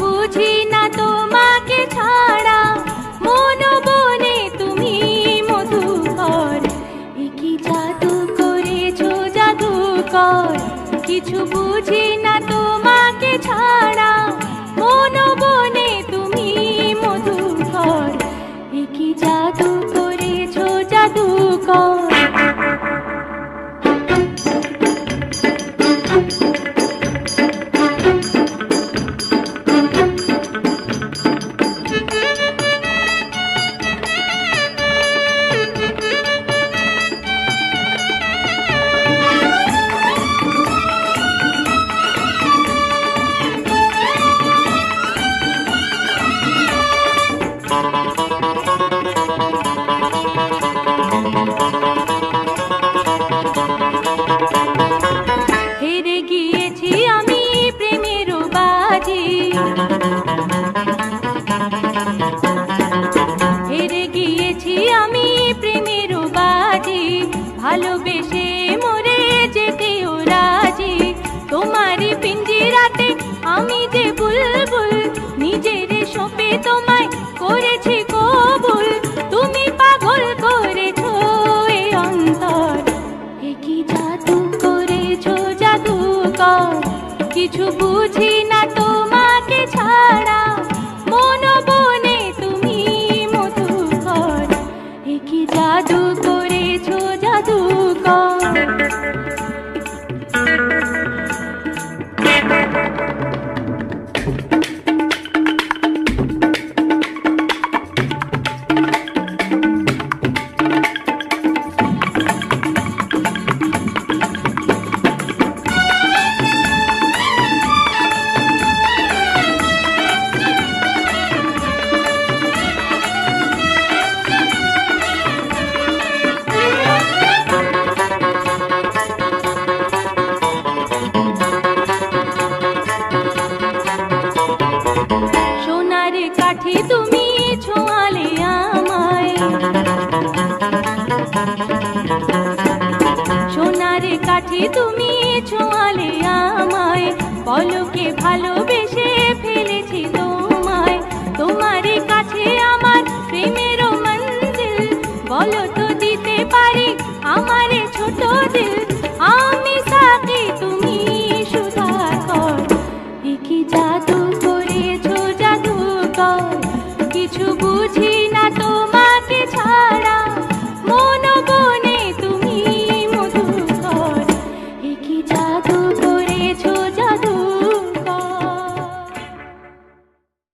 বুঝি না তোমাকে ছাড়া, মন বনে তুমি মধুকর, এ কি জাদু করেছো জাদুকর। কিছু বুঝি না তোমাকে ছাড়া, মন বনে তুমি মধুকর, এ কি জাদু করেছো জাদুকর। হেরে গিয়েছি আমি প্রেমের বাজি, হেরে গিয়েছি আমি প্রেমের বাজি, ভালোবেসে মরে যেতেও রাজি। তোমারই পিঞ্জিরাতে আমি যে বুলবুল, নিজের সঁপে তোমায় করেছি কবুল। তুমি পাগল করেছো এ অন্তর, এ কি জাদু করেছো জাদুকর। কিছু বুঝি না তোমাকে ছাড়া, মন বনে তুমি মধুকর, এ কি জাদু করেছো জাদুকর। সোনার কাঠি তুমি ছোঁয়ালে আমায়, সোনার কাঠি তুমি ছোঁয়ালে আমায়, পলকে ভালোবেসে ফেলেছি